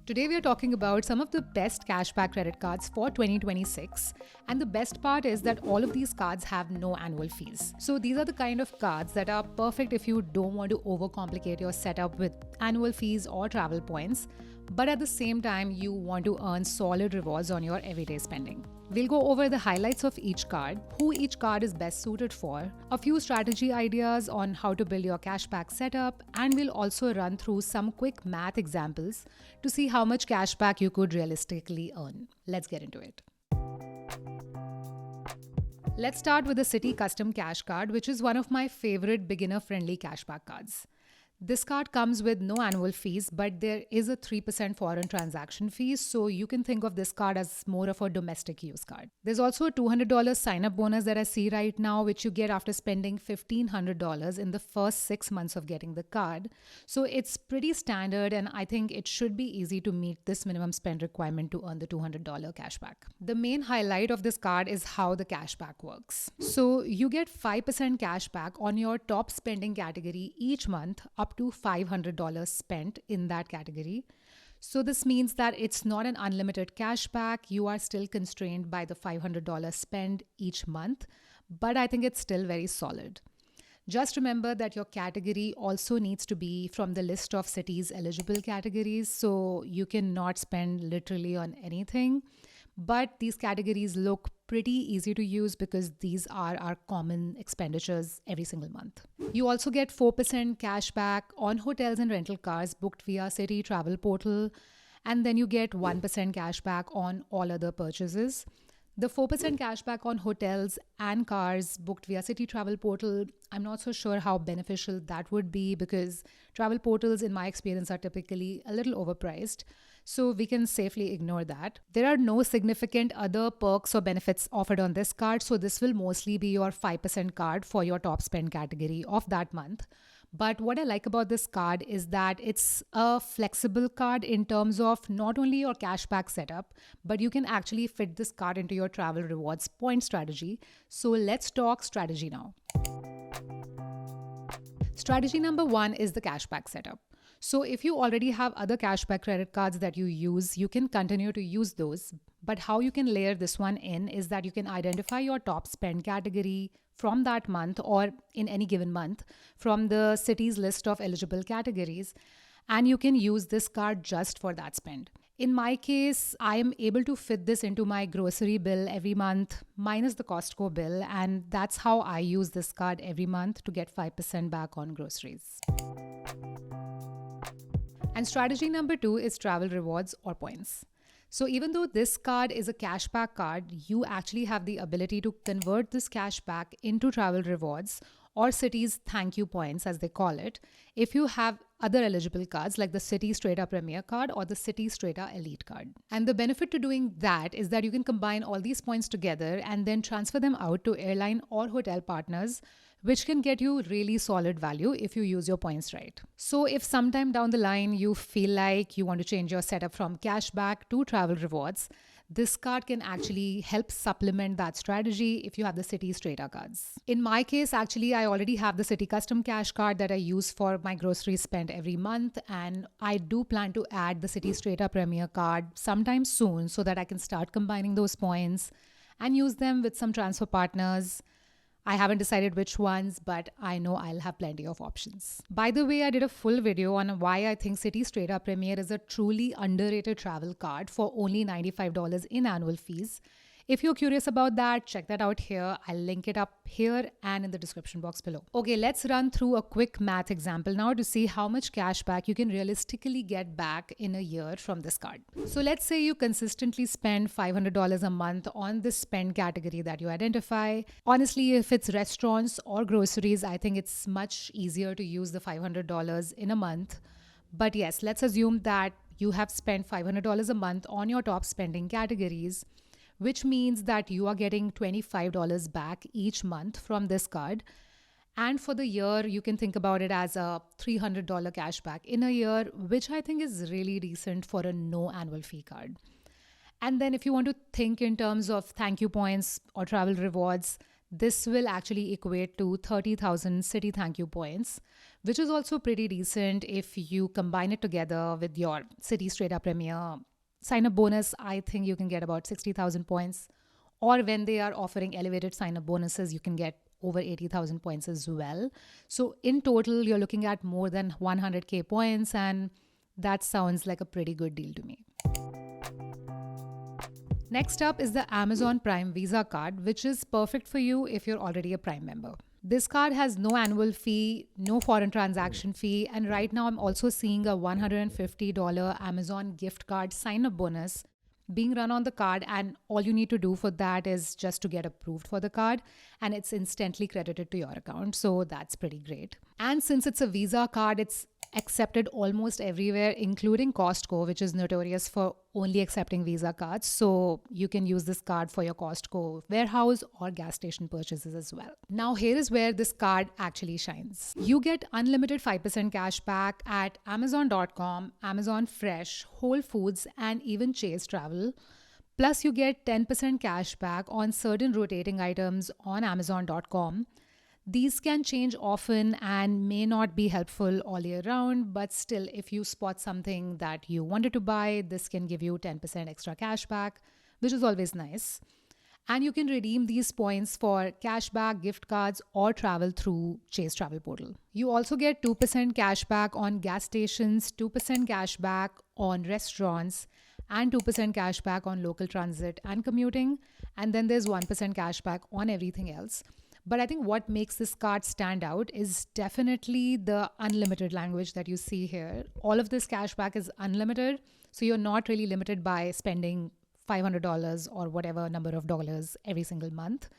Today we are talking about some of the best cashback credit cards for 2026, and the best part is that all of these cards have no annual fees. So these are the kind of cards that are perfect if you don't want to overcomplicate your setup with annual fees or travel points, but at the same time you want to earn solid rewards on your everyday spending. We'll go over the highlights of each card, who each card is best suited for, a few strategy ideas on how to build your cashback setup, and we'll also run through some quick math examples to see how much cashback you could realistically earn. Let's get into it. Let's start with the Citi Custom Cash Card, which is one of my favorite beginner-friendly cashback cards. This card comes with no annual fees, but there is a 3% foreign transaction fee, so you can think of this card as more of a domestic use card. There's also a $200 sign-up bonus that I see right now, which you get after spending $1,500 in the first 6 months of getting the card. So it's pretty standard, and I think it should be easy to meet this minimum spend requirement to earn the $200 cashback. The main highlight of this card is how the cashback works. So you get 5% cashback on your top spending category each month, up to $500 spent in that category. So this means that it's not an unlimited cashback. You are still constrained by the $500 spend each month, but I think it's still very solid. Just remember that your category also needs to be from the list of Citi's eligible categories, so you cannot spend literally on anything. But these categories look pretty easy to use because these are our common expenditures every single month. You also get 4% cash back on hotels and rental cars booked via Citi Travel Portal, and then you get 1% cash back on all other purchases. The 4% cashback on hotels and cars booked via Citi Travel Portal, I'm not so sure how beneficial that would be because travel portals, in my experience, are typically a little overpriced. So we can safely ignore that. There are no significant other perks or benefits offered on this card, so this will mostly be your 5% card for your top spend category of that month. But what I like about this card is that it's a flexible card in terms of not only your cashback setup, but you can actually fit this card into your travel rewards point strategy. So let's talk strategy now. Strategy number 1 is the cashback setup. So if you already have other cashback credit cards that you use, you can continue to use those. But how you can layer this one in is that you can identify your top spend category from that month or in any given month from the Citi's list of eligible categories, and you can use this card just for that spend. In my case, I am able to fit this into my grocery bill every month minus the Costco bill, and that's how I use this card every month to get 5% back on groceries. And strategy number 2 is travel rewards or points. So even though this card is a cashback card, you actually have the ability to convert this cashback into travel rewards or Citi's thank you points, as they call it, if you have other eligible cards like the Citi Straight-Up Premier card or the Citi Straight-Up Elite card. And the benefit to doing that is that you can combine all these points together and then transfer them out to airline or hotel partners, which can get you really solid value if you use your points right. So if sometime down the line you feel like you want to change your setup from cashback to travel rewards, this card can actually help supplement that strategy if you have the Citi Straight-Up cards. In my case, actually, I already have the Citi Custom Cash card that I use for my grocery spend every month, and I do plan to add the Citi Straight-Up Premier card sometime soon so that I can start combining those points and use them with some transfer partners. I haven't decided which ones, but I know I'll have plenty of options. By the way, I did a full video on why I think Citi Straight-Up Premier is a truly underrated travel card for only $95 in annual fees. If you're curious about that, check that out here. I'll link it up here and in the description box below. Okay, let's run through a quick math example now to see how much cash back you can realistically get back in a year from this card. So let's say you consistently spend $500 a month on this spend category that you identify. Honestly, if it's restaurants or groceries, I think it's much easier to use the $500 in a month. But yes, let's assume that you have spent $500 a month on your top spending categories, which means that you are getting $25 back each month from this card. And for the year, you can think about it as a $300 cashback in a year, which I think is really decent for a no annual fee card. And then if you want to think in terms of thank you points or travel rewards, this will actually equate to 30,000 city thank you points, which is also pretty decent if you combine it together with your city straight up premier sign up bonus. I think you can get about 60,000 points. Or when they are offering elevated sign up bonuses, you can get over 80,000 points as well. So in total, you're looking at more than 100K points, and that sounds like a pretty good deal to me. Next up is the Amazon Prime Visa card, which is perfect for you if you're already a Prime member. This card has no annual fee, no foreign transaction fee, and right now I'm also seeing a $150 Amazon gift card sign up bonus being run on the card, and all you need to do for that is just to get approved for the card, and it's instantly credited to your account. So that's pretty great. And since it's a Visa card, it's accepted almost everywhere, including Costco, which is notorious for only accepting Visa cards. So you can use this card for your Costco warehouse or gas station purchases as well. Now, here is where this card actually shines. You get unlimited 5% cash back at Amazon.com, Amazon Fresh, Whole Foods, and even Chase Travel. Plus, you get 10% cash back on certain rotating items on Amazon.com. These can change often and may not be helpful all year round, but still, if you spot something that you wanted to buy, this can give you 10% extra cash back, which is always nice. And you can redeem these points for cashback, gift cards, or travel through Chase Travel Portal. You also get 2% cashback on gas stations, 2% cashback on restaurants, and 2% cashback on local transit and commuting. And then there's 1% cashback on everything else. But I think what makes this card stand out is definitely the unlimited language that you see here. All of this cashback is unlimited, so you're not really limited by spending $500 or whatever number of dollars every single month.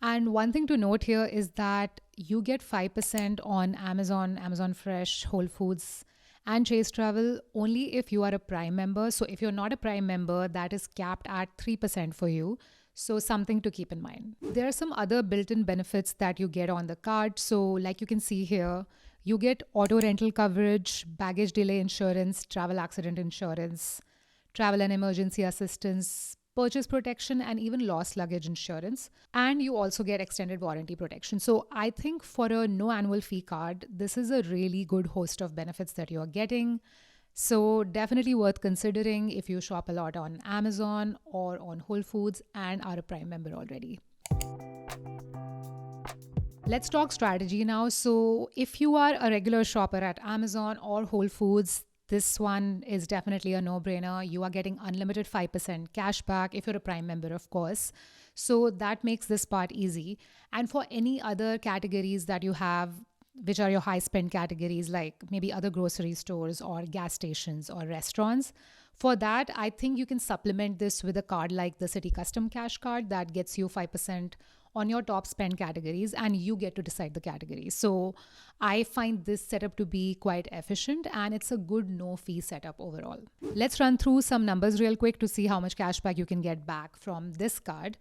And one thing to note here is that you get 5% on Amazon, Amazon Fresh, Whole Foods, and Chase Travel only if you are a Prime member. So if you're not a Prime member, that is capped at 3% for you. So something to keep in mind. There are some other built-in benefits that you get on the card. So like you can see here, you get auto rental coverage, baggage delay insurance, travel accident insurance, travel and emergency assistance, purchase protection, and even lost luggage insurance. And you also get extended warranty protection. So I think for a no annual fee card, this is a really good host of benefits that you're getting. So definitely worth considering if you shop a lot on Amazon or on Whole Foods and are a Prime member already. Let's talk strategy now. So if you are a regular shopper at Amazon or Whole Foods, this one is definitely a no-brainer. You are getting unlimited 5% cash back if you're a Prime member, of course. So that makes this part easy. And for any other categories that you have, which are your high spend categories, like maybe other grocery stores or gas stations or restaurants. For that, I think you can supplement this with a card like the City Custom Cash card that gets you 5% on your top spend categories, and you get to decide the categories. So I find this setup to be quite efficient, and it's a good no fee setup overall. Let's run through some numbers real quick to see how much cashback you can get back from this card.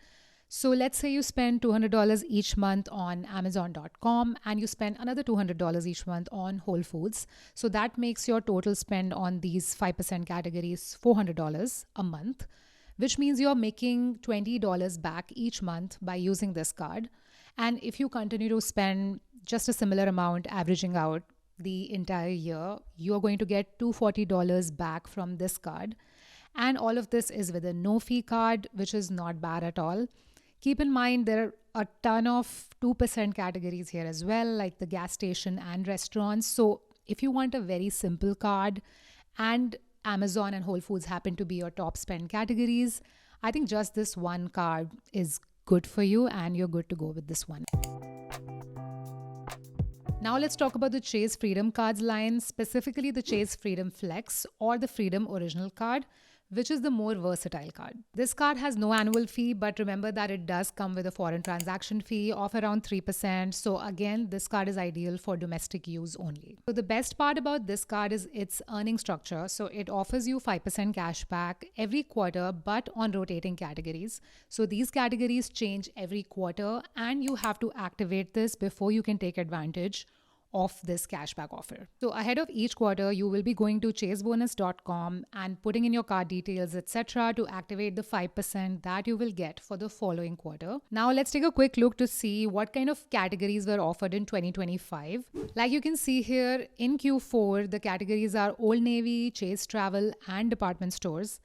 So let's say you spend $200 each month on Amazon.com and you spend another $200 each month on Whole Foods. So that makes your total spend on these 5% categories $400 a month, which means you're making $20 back each month by using this card. And if you continue to spend just a similar amount, averaging out the entire year, you're going to get $240 back from this card. And all of this is with a no fee card, which is not bad at all. Keep in mind, there are a ton of 2% categories here as well, like the gas station and restaurants. So if you want a very simple card and Amazon and Whole Foods happen to be your top spend categories, I think just this one card is good for you and you're good to go with this one. Now let's talk about the Chase Freedom Cards line, specifically the Chase Freedom Flex or the Freedom Original card, which is the more versatile card. This card has no annual fee, but remember that it does come with a foreign transaction fee of around 3%. So again, this card is ideal for domestic use only. So the best part about this card is its earning structure. So it offers you 5% cash back every quarter, but on rotating categories. So these categories change every quarter and you have to activate this before you can take advantage of this cashback offer. So ahead of each quarter, you will be going to chasebonus.com and putting in your card details, etc., to activate the 5% that you will get for the following quarter. Now let's take a quick look to see what kind of categories were offered in 2025. Like you can see here in Q4, the categories are Old Navy, Chase Travel, and department stores.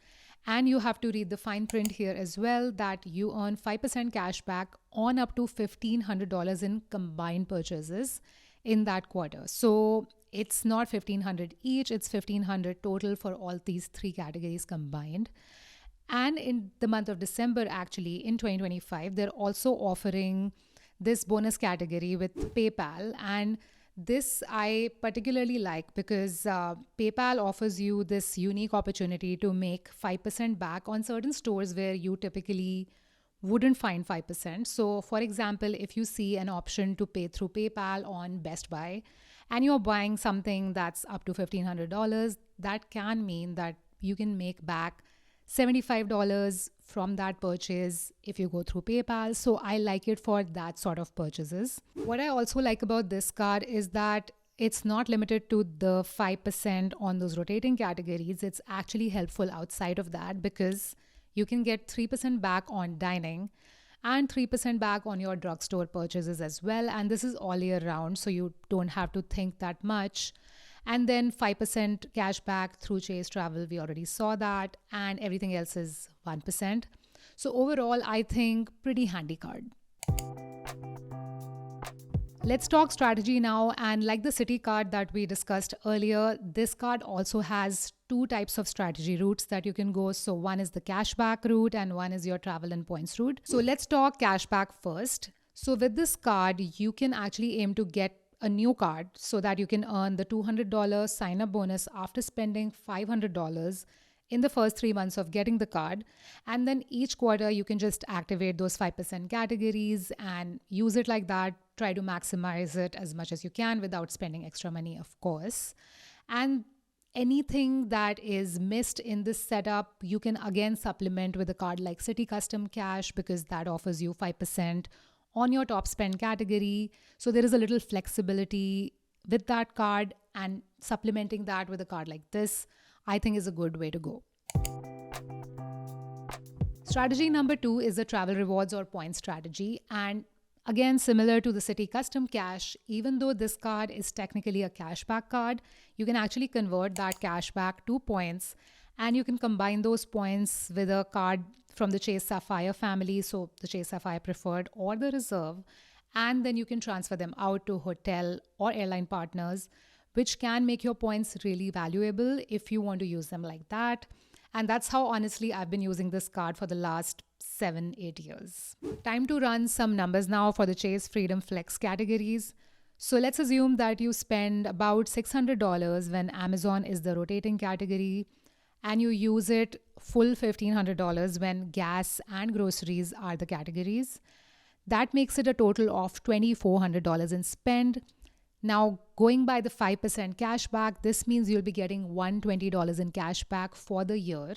And you have to read the fine print here as well that you earn 5% cash back on up to $1,500 in combined purchases in that quarter. So it's not 1,500 each, it's 1,500 total for all these three categories combined. And in the month of December, actually, in 2025, they're also offering this bonus category with PayPal. And this I particularly like because PayPal offers you this unique opportunity to make 5% back on certain stores where you typically wouldn't find 5%. So, for example, if you see an option to pay through PayPal on Best Buy and you're buying something that's up to $1,500, that can mean that you can make back $75 from that purchase if you go through PayPal. So I like it for that sort of purchases. What I also like about this card is that it's not limited to the 5% on those rotating categories. It's actually helpful outside of that because you can get 3% back on dining and 3% back on your drugstore purchases as well. And this is all year round, so you don't have to think that much. And then 5% cash back through Chase Travel, we already saw that, and everything else is 1%. So overall, I think pretty handy card. Let's talk strategy now. And like the City card that we discussed earlier, this card also has two types of strategy routes that you can go. So one is the cashback route and one is your travel and points route. So let's talk cashback first. So with this card, you can actually aim to get a new card so that you can earn the $200 sign-up bonus after spending $500 in the first 3 months of getting the card. And then each quarter, you can just activate those 5% categories and use it like that. Try to maximize it as much as you can without spending extra money, of course. And anything that is missed in this setup, you can again supplement with a card like City Custom Cash because that offers you 5% on your top spend category. So there is a little flexibility with that card, and supplementing that with a card like this, I think is a good way to go. Strategy number 2 is the travel rewards or points strategy. And again, similar to the City Custom Cash, even though this card is technically a cashback card, you can actually convert that cashback to points, and you can combine those points with a card from the Chase Sapphire family, so the Chase Sapphire Preferred or the Reserve, and then you can transfer them out to hotel or airline partners, which can make your points really valuable if you want to use them like that. And that's how honestly I've been using this card for the last 7-8 years. Time to run some numbers now for the Chase Freedom Flex categories. So let's assume that you spend about $600 when Amazon is the rotating category, and you use it full $1,500 when gas and groceries are the categories. That makes it a total of $2,400 in spend. Now, going by the 5% cash back, this means you'll be getting $120 in cash back for the year.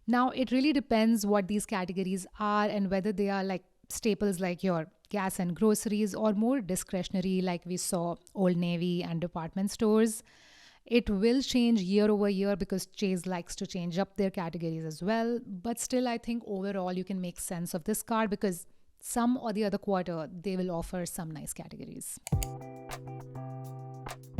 Now, it really depends what these categories are and whether they are like staples like your gas and groceries or more discretionary like we saw Old Navy and department stores. It will change year over year because Chase likes to change up their categories as well. But still, I think overall you can make sense of this card because some or the other quarter, they will offer some nice categories.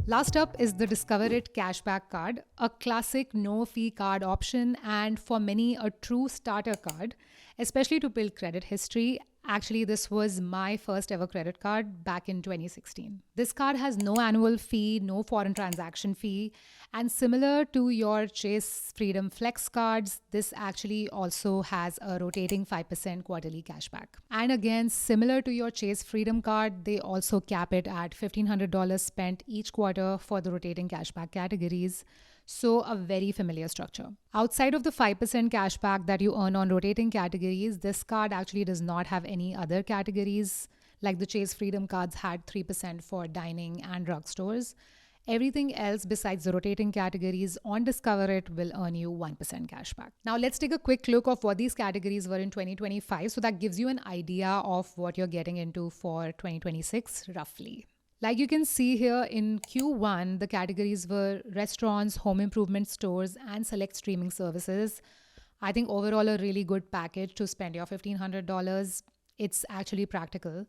Last up is the Discover It Cashback card, a classic no-fee card option and for many a true starter card, especially to build credit history. Actually, this was my first ever credit card back in 2016. This card has no annual fee, no foreign transaction fee, and similar to your Chase Freedom Flex cards, this actually also has a rotating 5% quarterly cashback. And again, similar to your Chase Freedom card, they also cap it at $1,500 spent each quarter for the rotating cashback categories. So a very familiar structure. Outside of the 5% cashback that you earn on rotating categories, this card actually does not have any other categories. Like the Chase Freedom cards had 3% for dining and drugstores. Everything else besides the rotating categories on Discover It will earn you 1% cashback. Now let's take a quick look of what these categories were in 2025. So that gives you an idea of what you're getting into for 2026 roughly. Like you can see here in Q1, the categories were restaurants, home improvement stores, and select streaming services. I think overall a really good package to spend your $1,500. It's actually practical.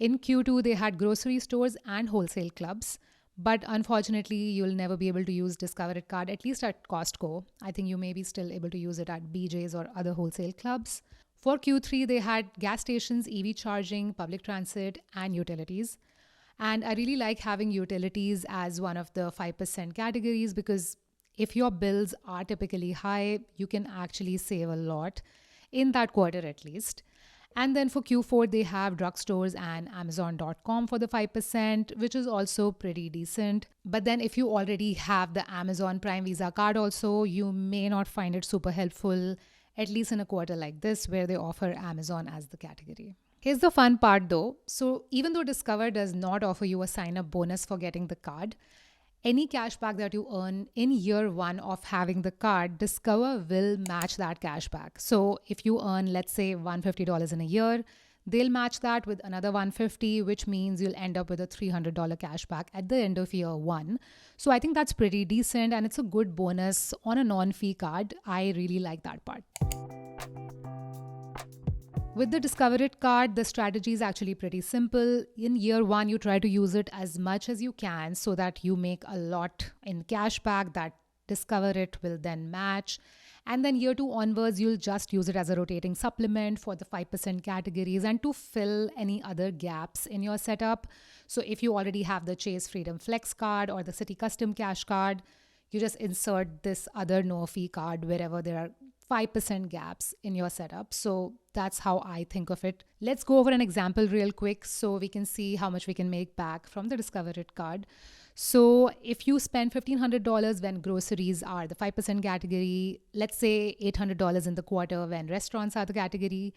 In Q2, they had grocery stores and wholesale clubs. But unfortunately, you'll never be able to use Discover It card, at least at Costco. I think you may be still able to use it at BJ's or other wholesale clubs. For Q3, they had gas stations, EV charging, public transit, and utilities. And I really like having utilities as one of the 5% categories because if your bills are typically high, you can actually save a lot in that quarter at least. And then for Q4, they have drugstores and Amazon.com for the 5%, which is also pretty decent. But then if you already have the Amazon Prime Visa card, also, you may not find it super helpful, at least in a quarter like this, where they offer Amazon as the category. Here's the fun part though. So, even though Discover does not offer you a sign up bonus for getting the card, any cashback that you earn in year one of having the card, Discover will match that cashback. So if you earn, let's say, $150 in a year, they'll match that with another $150, which means you'll end up with a $300 cashback at the end of year one. So I think that's pretty decent and it's a good bonus on a non-fee card. I really like that part. With the Discover It card, the strategy is actually pretty simple. In year one, you try to use it as much as you can so that you make a lot in cashback that Discover It will then match. And then year two onwards, you'll just use it as a rotating supplement for the 5% categories and to fill any other gaps in your setup. So if you already have the Chase Freedom Flex card or the City Custom Cash card, you just insert this other no fee card wherever there are 5% gaps in your setup. So that's how I think of it. Let's go over an example real quick so we can see how much we can make back from the Discover It card. So if you spend $1,500 when groceries are the 5% category, let's say $800 in the quarter when restaurants are the category,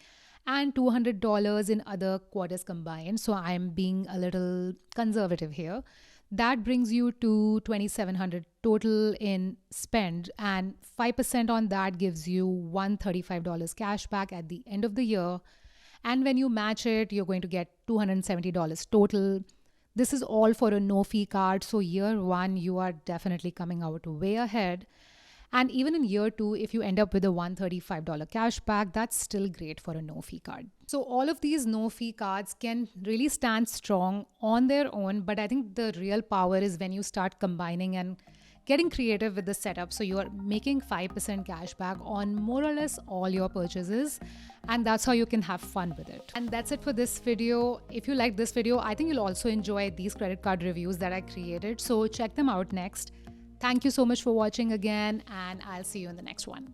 and $200 in other quarters combined. So I'm being a little conservative here. That brings you to $2,700 total in spend, and 5% on that gives you $135 cash back at the end of the year. And when you match it, you're going to get $270 total. This is all for a no fee card. So year one, you are definitely coming out way ahead. And even in year two, if you end up with a $135 cashback, that's still great for a no fee card. So all of these no fee cards can really stand strong on their own. But I think the real power is when you start combining and getting creative with the setup. So you are making 5% cashback on more or less all your purchases. And that's how you can have fun with it. And that's it for this video. If you like this video, I think you'll also enjoy these credit card reviews that I created. So check them out next. Thank you so much for watching again, and I'll see you in the next one.